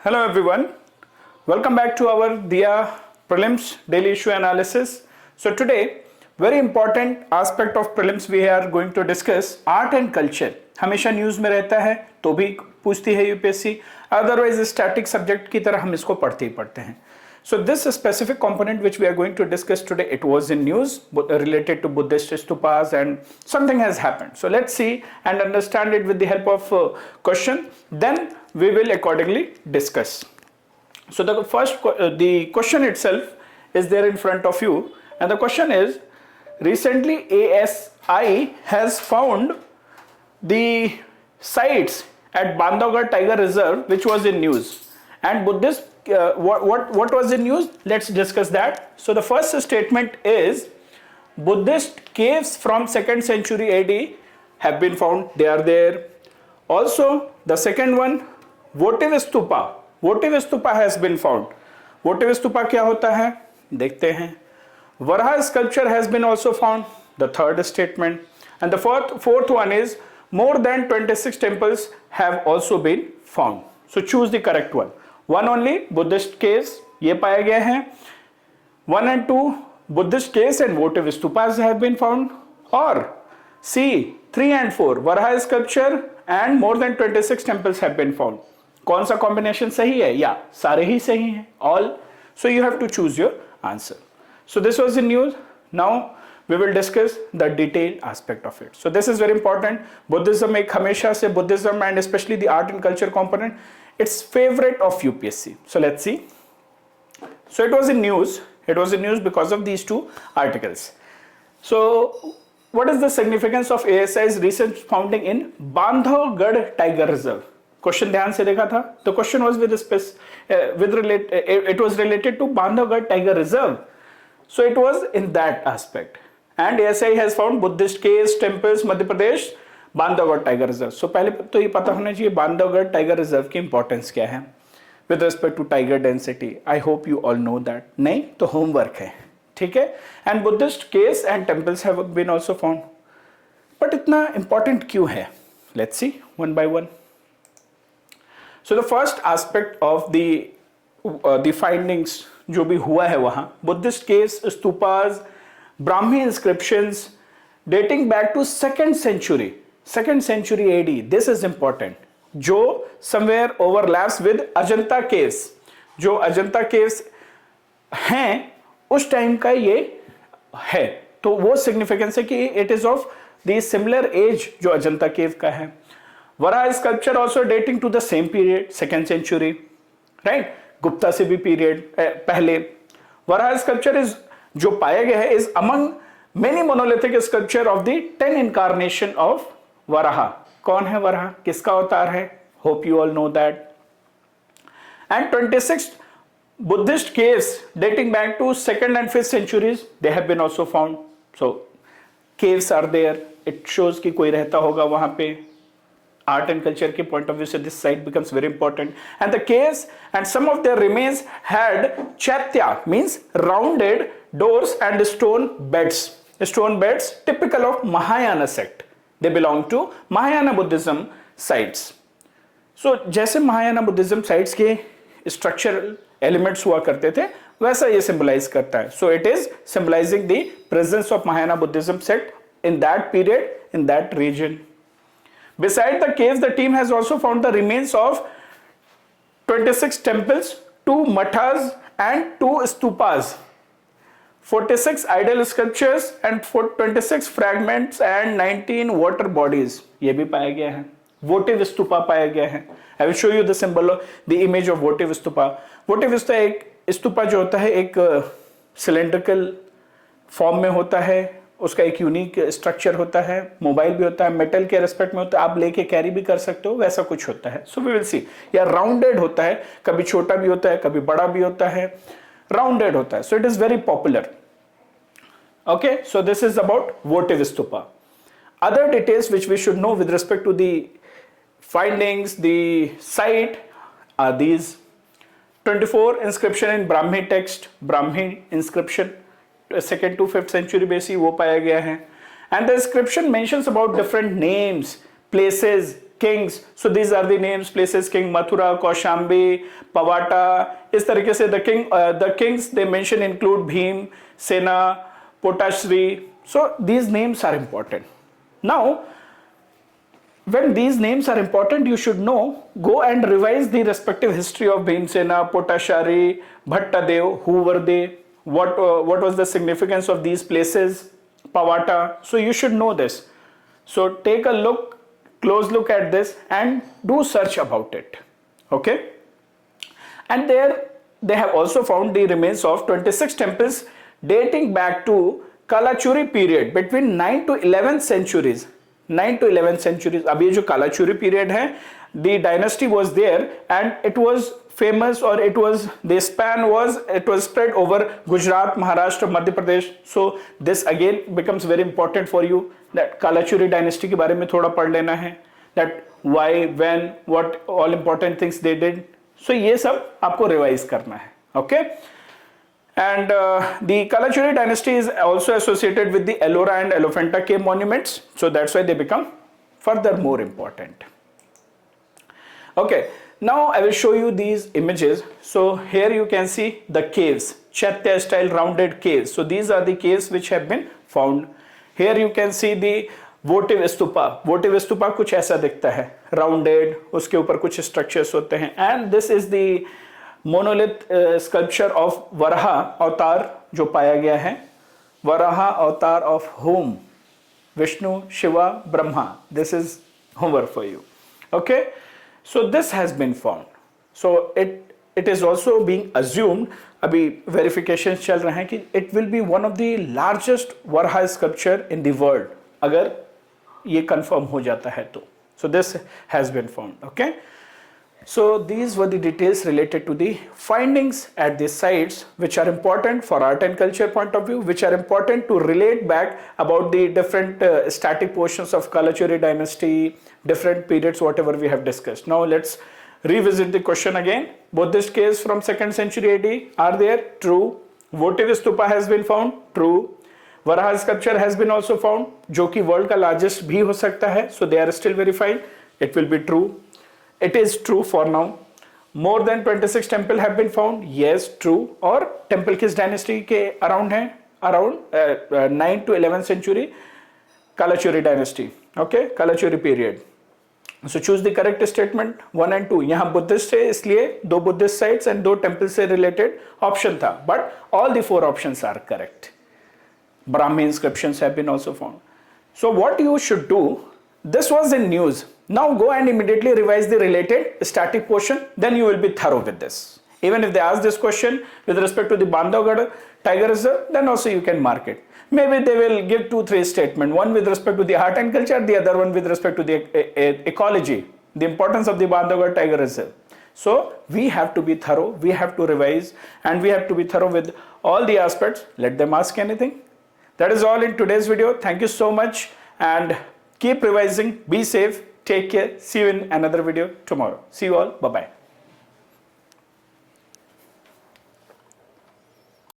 Hello everyone, welcome back to our Diya Prelims Daily Issue Analysis. So today, very important aspect of prelims we are going to discuss, art and culture. हमेशा news में रहता है तो भी पूछती है UPSC, otherwise static subject की तरह हम इसको पढ़ते ही पढ़ते हैं. So this specific component which we are going to discuss today, it was in news related to Buddhist stupas and something has happened. So let's see and understand it with the help of question. Then we will accordingly discuss. So the first, the question itself is there in front of you, and the question is: recently ASI has found the sites at Bandhavgarh Tiger Reserve, which was in news, and Buddhist. What was in news? Let's discuss that. So the first statement is Buddhist caves from 2nd century AD have been found. They are there. Also, the second one, votive stupa. Votive stupa has been found. Votive stupa क्या होता है? देखते हैं. Varaha sculpture has been also found. The third statement. And the fourth one is more than 26 temples have also been found. So choose the correct one. One only, Buddhist caves, ये पाया गया है. 1 and 2, Buddhist caves and votive stupas have been found. Or C, 3 and 4, Varaha sculpture and more than 26 temples have been found. कौन सा combination सही है? या सारे ही सही हैं, all. So you have to choose your answer. So this was the news. Now we will discuss the detailed aspect of it. So this is very important. Buddhism एक हमेशा से Buddhism and especially the art and culture component, it's favorite of UPSC. So let's see. So it was in news. It was in news because of these two articles. So what is the significance of ASI's recent founding in Bandhavgarh Tiger Reserve? Question ध्यान से देखा था. The question was it was related to Bandhavgarh Tiger Reserve. So it was in that aspect. And ASI has found Buddhist caves, temples, Madhya Pradesh, Bandhavgarh tiger reserve. So पहले तो ये पता होना चाहिए बांधवगढ़ टाइगर रिजर्व की इंपॉर्टेंस क्या है with respect to tiger density. I hope you all know that. नहीं तो होमवर्क है, ठीक है. And Buddhist caves and temples have been also found. But इतना इंपॉर्टेंट क्यों है? Let's see one by one. So the first aspect of the findings जो भी हुआ है वहां, Buddhist caves, stupas, Brahmi inscriptions dating back to 2nd century AD. This is important. जो somewhere overlaps with Ajanta caves. जो अजंता caves हैं उस टाइम का ये है, तो वो सिग्निफिकेंस है कि it is of the similar age जो अजंता केव का है. Varaha sculpture also dating to the same period 2nd century, right. Gupta से भी पीरियड पहले. वराह स्कल्पचर इज जो पाया गया है is among many monolithic sculpture of the 10 incarnation of Varaha. कौन है वराहा? किसका अवतार है? Hope you all know that. And 26 Buddhist caves dating back to 2nd and 5th centuries they have been also found. So caves are there. It shows कि कोई रहता होगा वहां पे. Art and culture के point of view से this site becomes very important. And the caves and some of their remains had chaitya, means rounded doors and stone beds. Stone beds typical of Mahayana sect. They belong to Mahayana Buddhism sites. So जैसे Mahayana Buddhism sites के structural elements हुआ करते थे वैसा ये symbolize करता है. So it is symbolizing the presence of Mahayana Buddhism sect in that period, in that region. Beside the caves, the team has also found the remains of 26 temples, 2 mathas and 2 stupas, 46 idol sculptures and 26 fragments and 19 water bodies. ये भी पाया गया है. Votive stupa पाया गया है. I will show you the symbol of the image of votive stupa. Votive stupa एक स्तूपा जो होता है एक सिलेंड्रिकल फॉर्म में होता है. उसका एक यूनिक स्ट्रक्चर होता है. मोबाइल भी होता है, मेटल के रेस्पेक्ट में होता है, आप लेके कैरी भी कर सकते हो, वैसा कुछ होता है. So we will see. या राउंडेड होता है, कभी छोटा भी होता है, कभी बड़ा भी होता है, राउंडेड होता है. So it is very popular. Okay, so this is about votive stupa. Other details which we should know with respect to the findings, the site are these: 24 inscription in Brahmi text, Brahmi inscription 2nd to 5th century बेसी वो पाया गया है. And the inscription mentions about different names, places, kings. So these are the names, places: King Mathura, Kaushambi, Pavata. इस तरीके से the kings they mention include Bhim, Sena, Potashri. So these names are important. Now when these names are important, you should know, go and revise the respective history of Bhimsena, Potashari, Bhattadev. Who were they? What was the significance of these places? Pavata. So you should know this. So take a close look at this and do search about it. Okay. And there they have also found the remains of 26 temples dating back to Kalachuri period between 9 to 11th centuries. 9 to 11th centuries. अब ये जो Kalachuri period है, the dynasty was there and it was famous, or it was, the span was, it was spread over Gujarat, Maharashtra, Madhya Pradesh. So this again becomes very important for you, that Kalachuri dynasty के बारे में थोड़ा पढ़ लेना है, that why, when, what all important things they did. So ये सब आपको रिवाइज करना है. Okay. And the Kalachuri dynasty is also associated with the Ellora and Elephanta cave monuments. So that's why they become further more important. Okay, now I will show you these images. So here you can see the caves, Chaitya style rounded caves. So these are the caves which have been found. Here you can see the votive stupa. Votive stupa कुछ ऐसा दिखता है, rounded, उसके ऊपर कुछ structures होते हैं. And this is the monolith sculpture of Varaha अवतार जो पाया गया है. Varaha अवतार of whom? Vishnu, Shiva, Brahma. This is homework for you. Okay. So this has been found. So it is also being assumed, अभी verifications चल रहे हैं कि it will be one of the largest Varaha sculpture in the world. अगर ये confirm हो जाता है तो. So this has been found. Okay. So these were the details related to the findings at these sites, which are important for art and culture point of view, which are important to relate back about the different static portions of Kalachuri dynasty, different periods, whatever we have discussed. Now let's revisit the question again. Buddhist caves from 2nd century AD are there? True. Votive stupa has been found? True. Varaha sculpture has been also found, जो कि world का largest भी हो सकता है. So they are still verified. It will be true. It is true for now. More than 26 temple have been found. Yes, true. और temple किस dynasty के around हैं? Around 9 to 11th century Kalachuri dynasty. Okay, Kalachuri period. So choose the correct statement 1 and 2. यहाँ Buddhist है इसलिए 2 Buddhist sites and 2 temples से related option था. But all the 4 options are correct. Brahmi inscriptions have been also found. So what you should do, this was in news. Now go and immediately revise the related static portion, then you will be thorough with this. Even if they ask this question with respect to the Bandhavgarh Tiger Reserve, then also you can mark it. Maybe they will give 2-3 statements, one with respect to the art and culture, the other one with respect to the ecology, the importance of the Bandhavgarh Tiger Reserve. So we have to be thorough, we have to revise, and we have to be thorough with all the aspects. Let them ask anything. That is all in today's video. Thank you so much and keep revising. Be safe. Take care. See you in another video tomorrow. See you all. Bye-bye.